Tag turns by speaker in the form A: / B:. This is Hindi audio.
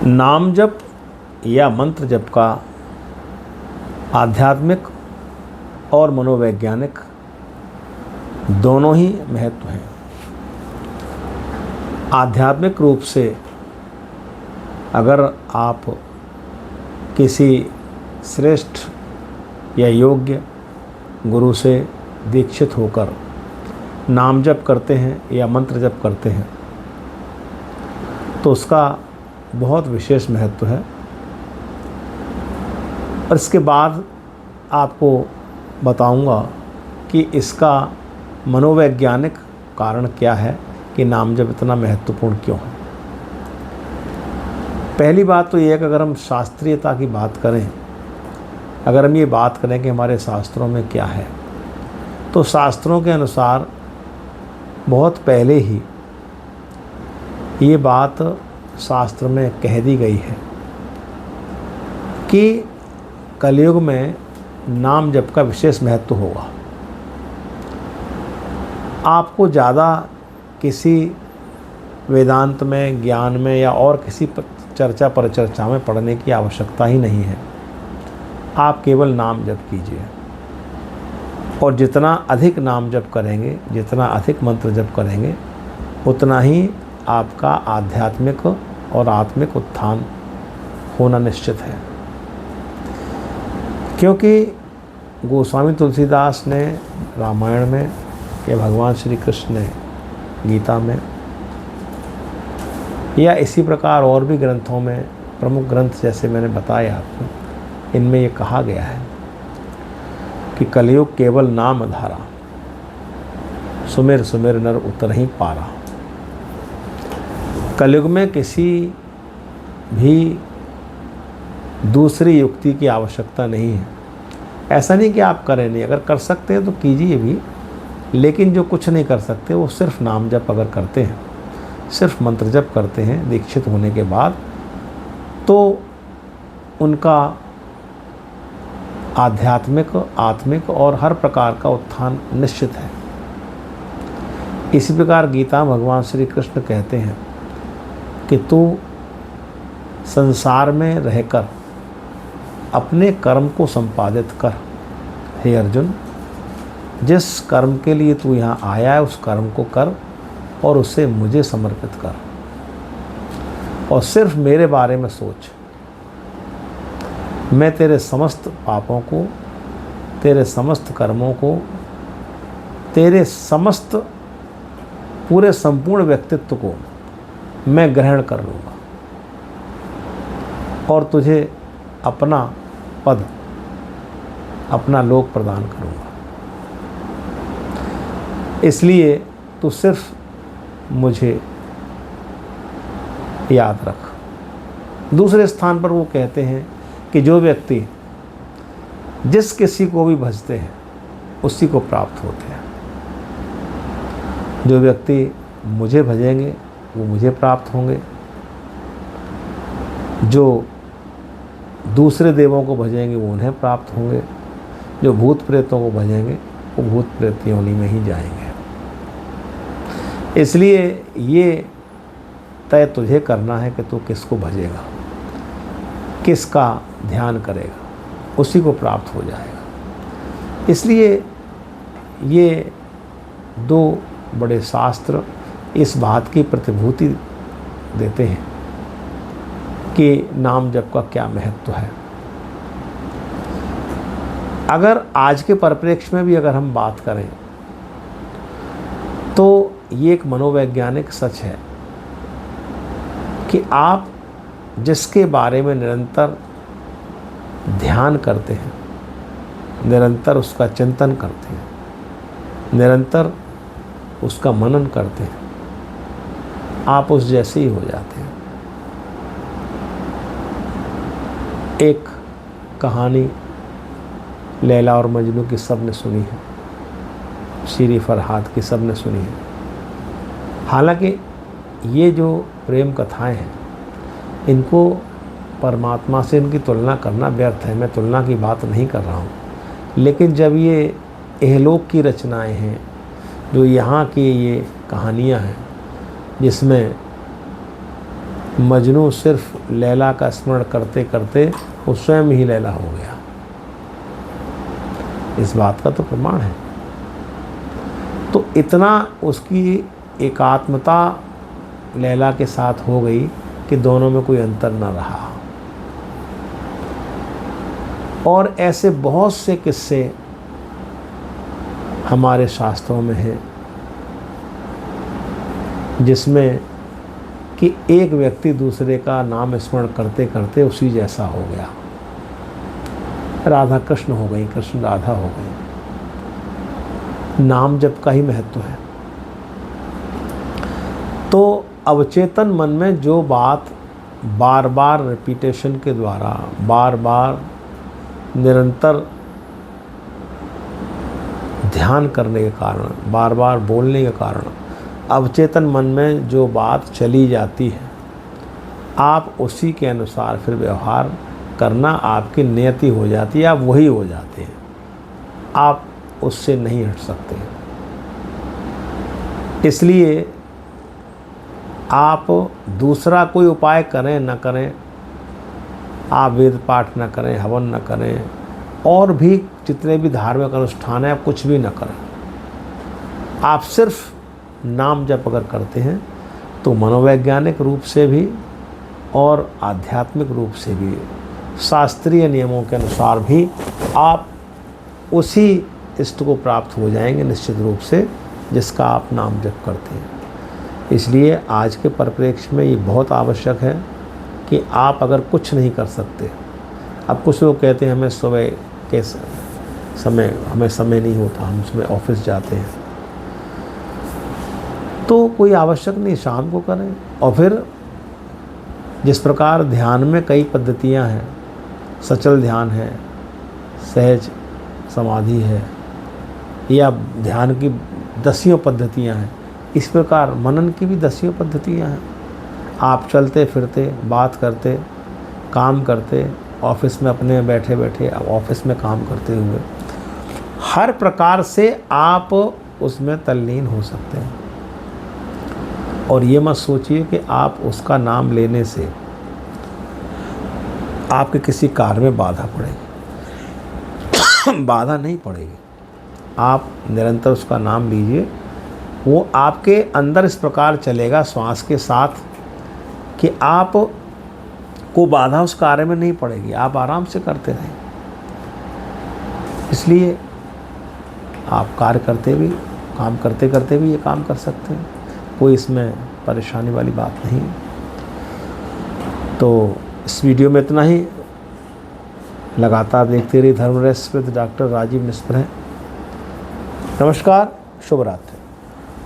A: नाम जप या मंत्र जप का आध्यात्मिक और मनोवैज्ञानिक दोनों ही महत्व हैं। आध्यात्मिक रूप से अगर आप किसी श्रेष्ठ या योग्य गुरु से दीक्षित होकर नाम जप करते हैं या मंत्र जप करते हैं तो उसका बहुत विशेष महत्व है। और इसके बाद आपको बताऊंगा कि इसका मनोवैज्ञानिक कारण क्या है कि नाम जप इतना महत्वपूर्ण क्यों है। पहली बात तो ये है कि अगर हम शास्त्रीयता की बात करें, अगर हम ये बात करें कि हमारे शास्त्रों में क्या है, तो शास्त्रों के अनुसार बहुत पहले ही ये बात शास्त्र में कह दी गई है कि कलयुग में नाम जप का विशेष महत्व होगा। आपको ज़्यादा किसी वेदांत में, ज्ञान में या और किसी चर्चा परिचर्चा में पढ़ने की आवश्यकता ही नहीं है। आप केवल नाम जप कीजिए और जितना अधिक नाम जप करेंगे, जितना अधिक मंत्र जप करेंगे, उतना ही आपका आध्यात्मिक और आत्मिक उत्थान होना निश्चित है। क्योंकि गोस्वामी तुलसीदास ने रामायण में या भगवान श्री कृष्ण ने गीता में या इसी प्रकार और भी ग्रंथों में, प्रमुख ग्रंथ जैसे मैंने बताया आपको, इनमें ये कहा गया है कि कलयुग केवल नाम आधारा, सुमिर सुमिर नर उतरहि पारा। कलयुग में किसी भी दूसरी युक्ति की आवश्यकता नहीं है। ऐसा नहीं कि आप करें नहीं, अगर कर सकते हैं तो कीजिए भी, लेकिन जो कुछ नहीं कर सकते वो सिर्फ नाम जप अगर करते हैं, सिर्फ मंत्र जप करते हैं दीक्षित होने के बाद, तो उनका आध्यात्मिक, आत्मिक और हर प्रकार का उत्थान निश्चित है। इसी प्रकार गीता भगवान श्री कृष्ण कहते हैं कि तू संसार में रहकर अपने कर्म को संपादित कर। हे अर्जुन, जिस कर्म के लिए तू यहाँ आया है उस कर्म को कर और उसे मुझे समर्पित कर और सिर्फ मेरे बारे में सोच। मैं तेरे समस्त पापों को, तेरे समस्त कर्मों को, तेरे समस्त पूरे संपूर्ण व्यक्तित्व को मैं ग्रहण कर लूँगा और तुझे अपना पद, अपना लोक प्रदान करूँगा। इसलिए तू सिर्फ मुझे याद रख। दूसरे स्थान पर वो कहते हैं कि जो व्यक्ति जिस किसी को भी भजते हैं उसी को प्राप्त होते हैं। जो व्यक्ति मुझे भजेंगे वो मुझे प्राप्त होंगे, जो दूसरे देवों को भजेंगे वो उन्हें प्राप्त होंगे, जो भूत प्रेतों को भजेंगे वो भूत प्रेत योनि में ही जाएंगे। इसलिए ये तय तुझे करना है कि तू किसको भजेगा, किसका ध्यान करेगा, उसी को प्राप्त हो जाएगा। इसलिए ये दो बड़े शास्त्र इस बात की प्रतिभूति देते हैं कि नाम जप का क्या महत्व है। अगर आज के परिप्रेक्ष्य में भी अगर हम बात करें तो ये एक मनोवैज्ञानिक सच है कि आप जिसके बारे में निरंतर ध्यान करते हैं, निरंतर उसका चिंतन करते हैं, निरंतर उसका मनन करते हैं, आप उस जैसे ही हो जाते हैं। एक कहानी लैला और मजनू की सब ने सुनी है, शीरी फरहाद की सब ने सुनी है। हालांकि ये जो प्रेम कथाएं हैं इनको परमात्मा से इनकी तुलना करना व्यर्थ है, मैं तुलना की बात नहीं कर रहा हूँ। लेकिन जब ये इहलोक की रचनाएं हैं, जो यहाँ की ये कहानियाँ हैं जिसमें मजनू सिर्फ लैला का स्मरण करते करते वो स्वयं ही लैला हो गया। इस बात का तो प्रमाण है। तो इतना उसकी एकात्मता लैला के साथ हो गई कि दोनों में कोई अंतर न रहा। और ऐसे बहुत से किस्से हमारे शास्त्रों में हैं जिसमें कि एक व्यक्ति दूसरे का नाम स्मरण करते करते उसी जैसा हो गया। राधा कृष्ण हो गई, कृष्ण राधा हो गई। नाम जप का ही महत्व है। तो अवचेतन मन में जो बात बार बार रिपीटेशन के द्वारा, बार बार निरंतर ध्यान करने के कारण, बार बार बोलने के कारण अवचेतन मन में जो बात चली जाती है, आप उसी के अनुसार फिर व्यवहार करना आपकी नियति हो जाती है। आप वही हो जाते हैं, आप उससे नहीं हट सकते। इसलिए आप दूसरा कोई उपाय करें न करें, आप वेद पाठ न करें, हवन न करें, और भी जितने भी धार्मिक अनुष्ठान हैं आप कुछ भी न करें, आप सिर्फ नाम जप अगर करते हैं तो मनोवैज्ञानिक रूप से भी और आध्यात्मिक रूप से भी, शास्त्रीय नियमों के अनुसार भी आप उसी इष्ट को प्राप्त हो जाएंगे निश्चित रूप से, जिसका आप नाम जप करते हैं। इसलिए आज के परिप्रेक्ष्य में ये बहुत आवश्यक है कि आप अगर कुछ नहीं कर सकते, अब कुछ लोग कहते हैं हमें सुबह के हमें समय नहीं होता, हम सुबह ऑफिस जाते हैं, तो कोई आवश्यक नहीं, शाम को करें। और फिर जिस प्रकार ध्यान में कई पद्धतियां हैं, सचल ध्यान है, सहज समाधि है, या ध्यान की 10 पद्धतियां हैं, इस प्रकार मनन की भी 10 पद्धतियां हैं। आप चलते फिरते, बात करते, काम करते, ऑफिस में अपने बैठे बैठे, ऑफिस में काम करते हुए, हर प्रकार से आप उसमें तल्लीन हो सकते हैं। और ये मत सोचिए कि आप उसका नाम लेने से आपके किसी कार्य में बाधा पड़ेगी। बाधा नहीं पड़ेगी। आप निरंतर उसका नाम लीजिए, वो आपके अंदर इस प्रकार चलेगा श्वास के साथ कि आप को बाधा उस कार्य में नहीं पड़ेगी, आप आराम से करते रहें। इसलिए आप कार्य करते भी, काम करते करते भी ये काम कर सकते हैं, कोई इसमें परेशानी वाली बात नहीं है। तो इस वीडियो में इतना ही। लगातार देखते रहिए धर्म रहस्य विद डॉक्टर राजीव मिश्र हैं। नमस्कार, शुभ रात्रि।